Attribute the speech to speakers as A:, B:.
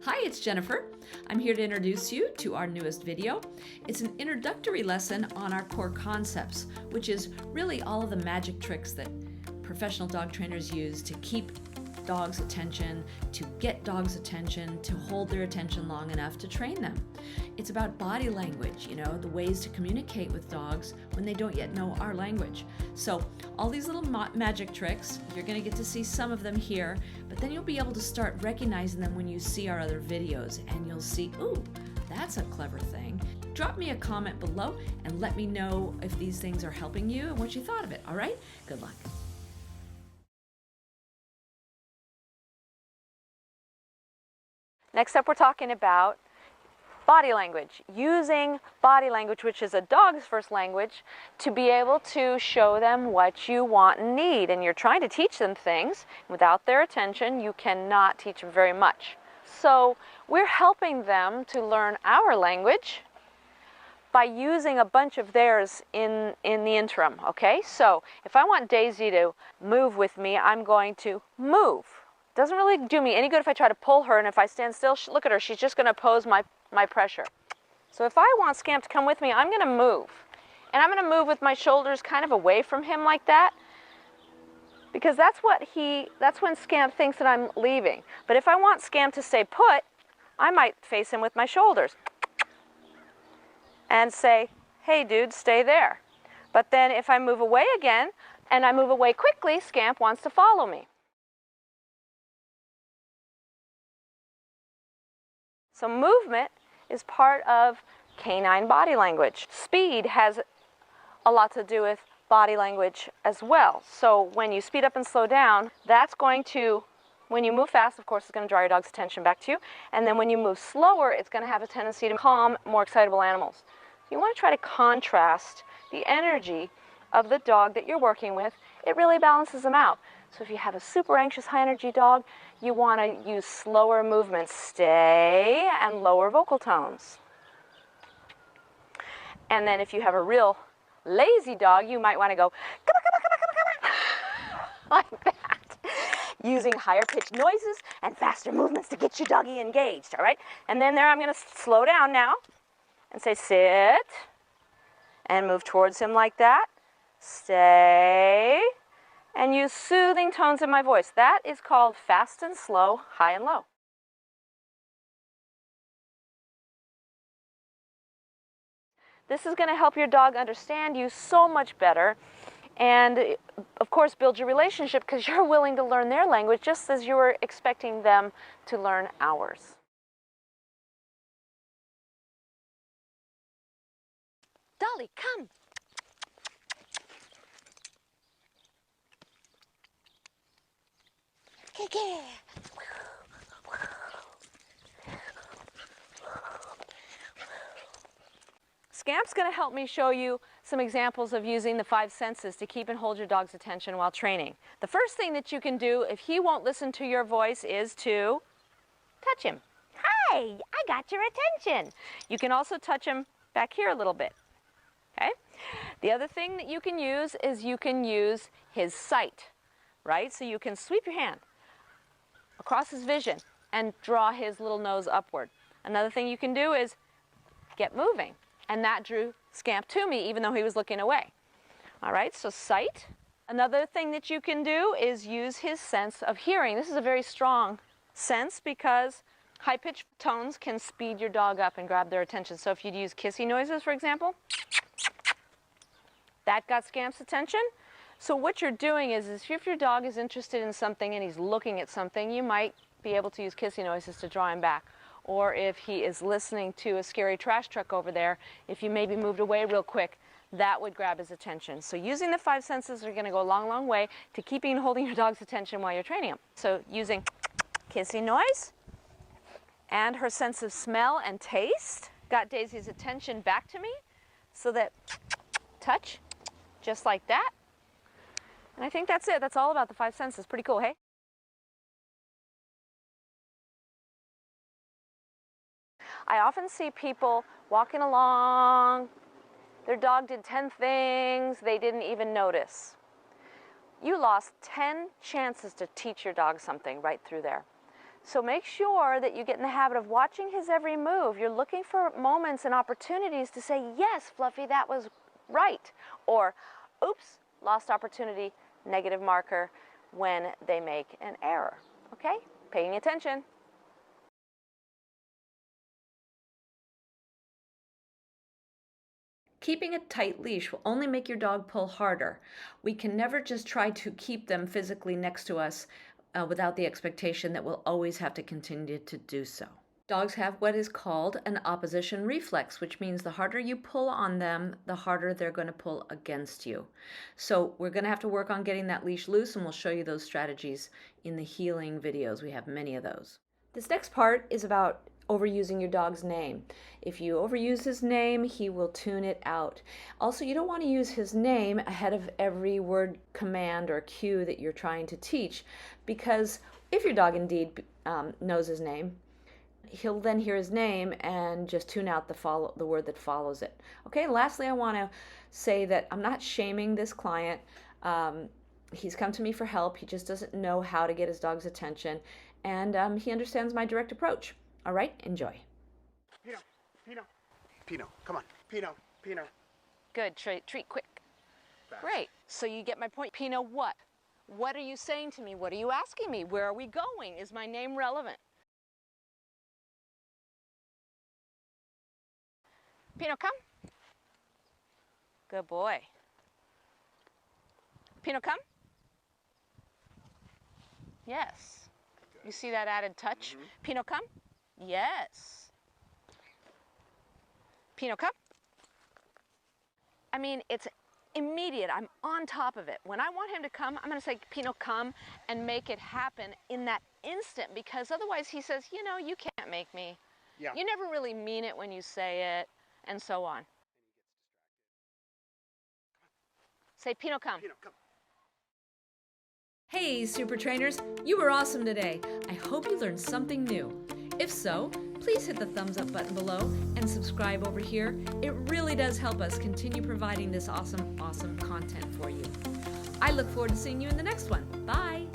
A: Hi, it's Jennifer. I'm here to introduce you to our newest video. It's an introductory lesson on our core concepts, which is really all of the magic tricks that professional dog trainers use to keep dogs' attention, to get dogs' attention, to hold their attention long enough to train them. It's about body language, the ways to communicate with dogs when they don't yet know our language. So all these little magic tricks, you're going to get to see some of them here, but then you'll be able to start recognizing them when you see our other videos, and you'll see, ooh, that's a clever thing. Drop me a comment below and let me know if these things are helping you and what you thought of it, all right? Good luck.
B: Next up, we're talking about body language, using body language, which is a dog's first language, to be able to show them what you want and need. And you're trying to teach them things. Without their attention, you cannot teach them very much. So we're helping them to learn our language by using a bunch of theirs in the interim, okay? So if I want Daisy to move with me, I'm going to move. Doesn't really do me any good if I try to pull her, and if I stand still, look at her, she's just going to oppose my pressure. So if I want Scamp to come with me, I'm going to move. And I'm going to move with my shoulders kind of away from him like that, because that's when Scamp thinks that I'm leaving. But if I want Scamp to stay put, I might face him with my shoulders and say, hey dude, stay there. But then if I move away again, and I move away quickly, Scamp wants to follow me. So movement is part of canine body language. Speed has a lot to do with body language as well. So when you speed up and slow down, that's going to, when you move fast, of course, it's going to draw your dog's attention back to you. And then when you move slower, it's going to have a tendency to calm more excitable animals. So you want to try to contrast the energy of the dog that you're working with. It really balances them out. So if you have a super anxious, high-energy dog, you want to use slower movements, stay, and lower vocal tones. And then if you have a real lazy dog, you might want to go, come on, come on, come on, come on, like that, using higher-pitched noises and faster movements to get your doggy engaged, all right? And then there I'm going to slow down now and say, sit, and move towards him like that, stay, and use soothing tones in my voice. That is called fast and slow, high and low. This is going to help your dog understand you so much better, and of course build your relationship, because you're willing to learn their language just as you were expecting them to learn ours. Dolly, come. Scamp's going to help me show you some examples of using the 5 senses to keep and hold your dog's attention while training. The first thing that you can do if he won't listen to your voice is to touch him. Hi, I got your attention. You can also touch him back here a little bit. Okay? The other thing that you can use is you can use his sight, right? So you can sweep your hand across his vision and draw his little nose upward. Another thing you can do is get moving. And that drew Scamp to me even though he was looking away. All right, so sight. Another thing that you can do is use his sense of hearing. This is a very strong sense because high-pitched tones can speed your dog up and grab their attention. So if you'd use kissy noises, for example, that got Scamp's attention. So what you're doing is if your dog is interested in something and he's looking at something, you might be able to use kissy noises to draw him back. Or if he is listening to a scary trash truck over there, if you maybe moved away real quick, that would grab his attention. So using the 5 senses are going to go a long, long way to keeping and holding your dog's attention while you're training him. So using kissy noise and her sense of smell and taste got Daisy's attention back to me, so that touch, just like that. And I think that's it. That's all about the 5 senses. Pretty cool, hey? I often see people walking along, their dog did 10 things they didn't even notice. You lost 10 chances to teach your dog something right through there. So make sure that you get in the habit of watching his every move. You're looking for moments and opportunities to say, yes, Fluffy, that was right. Or, oops, lost opportunity, negative marker when they make an error. Okay? Paying attention.
A: Keeping a tight leash will only make your dog pull harder. We can never just try to keep them physically next to us without the expectation that we'll always have to continue to do so. Dogs have what is called an opposition reflex, which means the harder you pull on them, the harder they're going to pull against you. So we're going to have to work on getting that leash loose, and we'll show you those strategies in the healing videos. We have many of those. This next part is about overusing your dog's name. If you overuse his name, he will tune it out. Also, you don't want to use his name ahead of every word, command, or cue that you're trying to teach, because if your dog indeed knows his name, he'll then hear his name and just tune out the word that follows it. Okay, lastly, I want to say that I'm not shaming this client. He's come to me for help. He just doesn't know how to get his dog's attention, and he understands my direct approach. All right, enjoy.
C: Pino, Pino, Pino, come on. Pino, Pino.
B: Good, treat quick.
C: Fast.
B: Great, so you get my point. Pino, what? What are you saying to me? What are you asking me? Where are we going? Is my name relevant? Pino, come. Good boy. Pino, come. Yes. Good. You see that added touch? Mm-hmm. Pino, come. Yes. Pino, come. I mean, it's immediate. I'm on top of it. When I want him to come, I'm going to say, Pino, come, and make it happen in that instant, because otherwise he says, you know, you can't make me. Yeah. You never really mean it when you say it, and so on. Say, Pino, come.
C: Pino, come.
A: Hey, Super Trainers, you were awesome today. I hope you learned something new. If so, please hit the thumbs up button below and subscribe over here. It really does help us continue providing this awesome content for you. I look forward to seeing you in the next one. Bye.